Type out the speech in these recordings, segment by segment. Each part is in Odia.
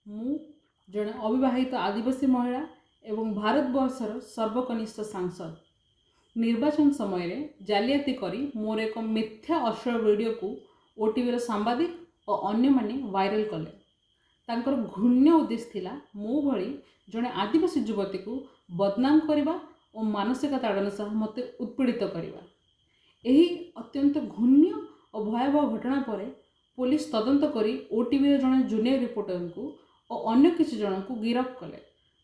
ମୁଁ ଜଣେ ଅବିବାହିତ ଆଦିବାସୀ ମହିଳା ଏବଂ ଭାରତବର୍ଷର ସର୍ବକନିଷ୍ଠ ସାଂସଦ। ନିର୍ବାଚନ ସମୟରେ ଜାଲିଆତି କରି ମୋର ଏକ ମିଥ୍ୟା ଅଶ୍ଳୀଳ ଭିଡ଼ିଓକୁ ଓଟିଭିର ସାମ୍ବାଦିକ ଓ ଅନ୍ୟମାନେ ଭାଇରାଲ କଲେ। ତାଙ୍କର ଘୃଣ୍ୟ ଉଦ୍ଦେଶ୍ୟ ଥିଲା ମୋ ଭଳି ଜଣେ ଆଦିବାସୀ ଯୁବତୀକୁ ବଦନାମ କରିବା ଓ ମାନସିକ ତାଡ଼ନା ସହ ମୋତେ ଉତ୍ପୀଡ଼ିତ କରିବା। ଏହି ଅତ୍ୟନ୍ତ ଘୃଣ୍ୟ ଓ ଭୟାବହ ଘଟଣା ପରେ ପୁଲିସ ତଦନ୍ତ କରି ଓଟିଭିର ଜଣେ ଜୁନିୟର ରିପୋର୍ଟରଙ୍କୁ ଓ ଅନ୍ୟ କିଛି ଜଣଙ୍କୁ ଗିରଫ କଲେ।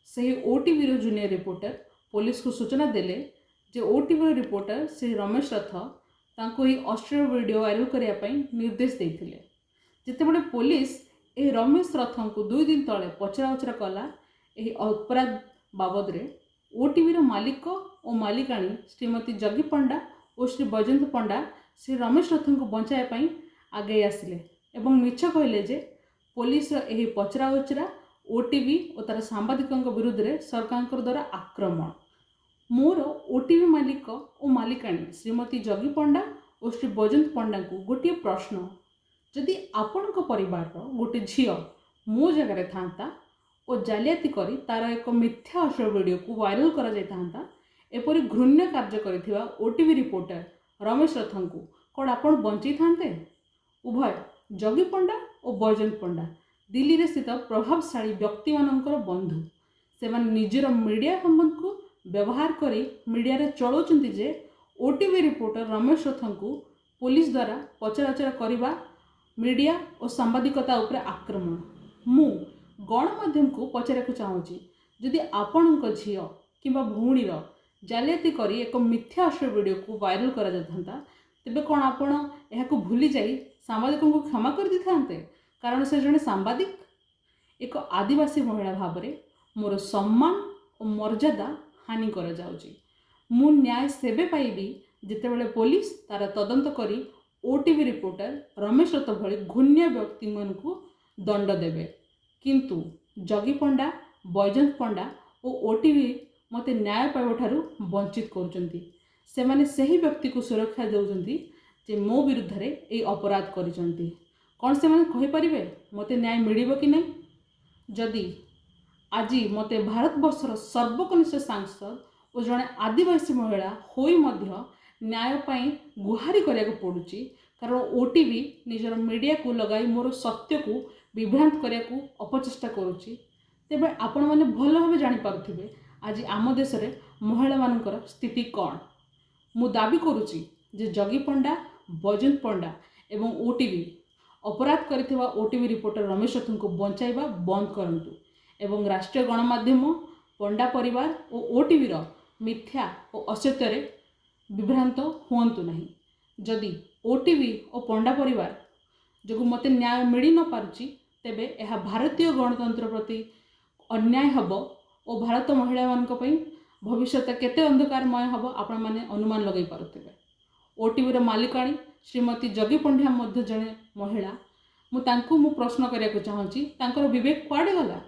ସେହି ଓଟିଭିର ଜୁନିୟର ରିପୋର୍ଟର ପୁଲିସକୁ ସୂଚନା ଦେଲେ ଯେ ଓଟିଭିର ରିପୋର୍ଟର ଶ୍ରୀ ରମେଶ ରଥ ତାଙ୍କୁ ଏହି ଅଶ୍ଳୀଳ ଭିଡ଼ିଓ ଭାଇରାଲ କରିବା ପାଇଁ ନିର୍ଦ୍ଦେଶ ଦେଇଥିଲେ। ଯେତେବେଳେ ପୁଲିସ ଏହି ରମେଶ ରଥଙ୍କୁ 2 ଦିନ ତଳେ ପଚରାଉଚରା କଲା ଏହି ଅପରାଧ ବାବଦରେ, ଓଟିଭିର ମାଲିକ ଓ ମାଲିକାଣୀ ଶ୍ରୀମତୀ ଜଗି ପଣ୍ଡା ଓ ଶ୍ରୀ ବୈଜୟନ୍ତ ପଣ୍ଡା ଶ୍ରୀ ରମେଶ ରଥଙ୍କୁ ବଞ୍ଚାଇବା ପାଇଁ ଆଗେଇ ଆସିଲେ ଏବଂ ମିଛ କହିଲେ ଯେ ପୁଲିସର ଏହି ପଚରାଉଚରା ଓଟିଭି ଓ ତାର ସାମ୍ବାଦିକଙ୍କ ବିରୁଦ୍ଧରେ ସରକାରଙ୍କ ଦ୍ୱାରା ଆକ୍ରମଣ। ମୋର ଓଟିଭି ମାଲିକ ଓ ମାଲିକାଣୀ ଶ୍ରୀମତୀ ଜଗି ପଣ୍ଡା ଓ ଶ୍ରୀ ବୈଜୟନ୍ତ ପଣ୍ଡାଙ୍କୁ ଗୋଟିଏ ପ୍ରଶ୍ନ, ଯଦି ଆପଣଙ୍କ ପରିବାରର ଗୋଟେ ଝିଅ ମୋ ଜାଗାରେ ଥାନ୍ତା ଓ ଜାଲିଆତି କରି ତାର ଏକ ମିଥ୍ୟା ଅଶ୍ଳୀଳ ଭିଡ଼ିଓକୁ ଭାଇରାଲ କରାଯାଇଥାନ୍ତା, ଏପରି ଘୃଣ୍ୟ କାର୍ଯ୍ୟ କରିଥିବା ଓଟିଭି ରିପୋର୍ଟର ରମେଶ ରଥଙ୍କୁ କ'ଣ ଆପଣ ବଞ୍ଚେଇଥାନ୍ତେ? ଉଭୟ ଜଗି ପଣ୍ଡା ଓ ବୈଜୟନ୍ତ ପଣ୍ଡା ଦିଲ୍ଲୀରେ ସ୍ଥିତ ପ୍ରଭାବଶାଳୀ ବ୍ୟକ୍ତିମାନଙ୍କର ବନ୍ଧୁ। ସେମାନେ ନିଜର ମିଡ଼ିଆ ସମ୍ବନ୍ଧକୁ ବ୍ୟବହାର କରି ମିଡ଼ିଆରେ ଚଳାଉଛନ୍ତି ଯେ ଓଟିଭି ରିପୋର୍ଟର ରମେଶ ରଥଙ୍କୁ ପୁଲିସ ଦ୍ୱାରା ପଚରାଉଚରା କରିବା ମିଡ଼ିଆ ଓ ସାମ୍ବାଦିକତା ଉପରେ ଆକ୍ରମଣ। ମୁଁ ଗଣମାଧ୍ୟମକୁ ପଚାରିବାକୁ ଚାହୁଁଛି, ଯଦି ଆପଣଙ୍କ ଝିଅ କିମ୍ବା ଭଉଣୀର ଜାଲିଆତି କରି ଏକ ମିଥ୍ୟା ଅଶ୍ଳୀଳ ଭିଡ଼ିଓକୁ ଭାଇରାଲ କରାଯାଇଥାନ୍ତା, ତେବେ କ'ଣ ଆପଣ ଏହାକୁ ଭୁଲି ଯାଇ ସାମ୍ବାଦିକଙ୍କୁ କ୍ଷମା କରିଦେଇଥାନ୍ତେ କାରଣ ସେ ଜଣେ ସାମ୍ବାଦିକ? ଏକ ଆଦିବାସୀ ମହିଳା ଭାବରେ ମୋର ସମ୍ମାନ ଓ ମର୍ଯ୍ୟାଦା ହାନି କରାଯାଉଛି। ମୁଁ ନ୍ୟାୟ ସେବେ ପାଇବି ଯେତେବେଳେ ପୋଲିସ ତାର ତଦନ୍ତ କରି ଓଟିଭି ରିପୋର୍ଟର ରମେଶ ରଥ ଭଳି ଘୃଣ୍ୟ ବ୍ୟକ୍ତିମାନଙ୍କୁ ଦଣ୍ଡ ଦେବେ। କିନ୍ତୁ ଜଗି ପଣ୍ଡା, ବୈଜୟନ୍ତ ପଣ୍ଡା ଓ ଓଟିଭି ମୋତେ ନ୍ୟାୟ ପାଇବାଠାରୁ ବଞ୍ଚିତ କରୁଛନ୍ତି। ସେମାନେ ସେହି ବ୍ୟକ୍ତିକୁ ସୁରକ୍ଷା ଦେଉଛନ୍ତି ଯେ ମୋ ବିରୁଦ୍ଧରେ ଏହି ଅପରାଧ କରିଛନ୍ତି। କ'ଣ ସେମାନେ କହିପାରିବେ ମୋତେ ନ୍ୟାୟ ମିଳିବ କି ନାହିଁ? ଯଦି ଆଜି ମୋତେ ଭାରତବର୍ଷର ସର୍ବକନିଷ୍ଠ ସାଂସଦ ଓ ଜଣେ ଆଦିବାସୀ ମହିଳା ହୋଇ ମଧ୍ୟ ନ୍ୟାୟ ପାଇଁ ଗୁହାରି କରିବାକୁ ପଡ଼ୁଛି କାରଣ ଓଟିଭି ନିଜର ମିଡ଼ିଆକୁ ଲଗାଇ ମୋର ସତ୍ୟକୁ ବିଭ୍ରାନ୍ତ କରିବାକୁ ଅପଚେଷ୍ଟା କରୁଛି, ତେବେ ଆପଣମାନେ ଭଲ ଭାବେ ଜାଣିପାରୁଥିବେ ଆଜି ଆମ ଦେଶରେ ମହିଳାମାନଙ୍କର ସ୍ଥିତି କ'ଣ। ମୁଁ ଦାବି କରୁଛି ଯେ ଜଗି ପଣ୍ଡା, ବୈଜୟନ୍ତ ପଣ୍ଡା ଏବଂ ଓଟିଭି ଅପରାଧ କରିଥିବା ଓଟିଭି ରିପୋର୍ଟର ରମେଶ ରଥଙ୍କୁ ବଞ୍ଚାଇବା ବନ୍ଦ କରନ୍ତୁ ଏବଂ ରାଷ୍ଟ୍ରୀୟ ଗଣମାଧ୍ୟମ, ପଣ୍ଡା ପରିବାର ଓ ଓଟିଭିର ମିଥ୍ୟା ଓ ଅସତ୍ୟରେ ବିଭ୍ରାନ୍ତ ହୁଅନ୍ତୁ ନାହିଁ। ଯଦି ଓଟିଭି ଓ ପଣ୍ଡା ପରିବାର ଯୋଗୁଁ ମୋତେ ନ୍ୟାୟ ମିଳି ନ ପାରୁଛି, ତେବେ ଏହା ଭାରତୀୟ ଗଣତନ୍ତ୍ର ପ୍ରତି ଅନ୍ୟାୟ ହେବ ଓ ଭାରତ ମହିଳାମାନଙ୍କ ପାଇଁ ଭବିଷ୍ୟତ କେତେ ଅନ୍ଧକାରମୟ ହେବ ଆପଣମାନେ ଅନୁମାନ ଲଗାଇ ପାରୁଥିବେ। ଓଟିଭିର ମାଲିକାଣୀ ଶ୍ରୀମତୀ ଜଗି ପଣ୍ଡା ମଧ୍ୟ ଜଣେ ମହିଳା। ମୁଁ ତାଙ୍କୁ ପ୍ରଶ୍ନ କରିବାକୁ ଚାହୁଁଛି, ତାଙ୍କର ବିବେକ କୁଆଡ଼େ ଗଲା?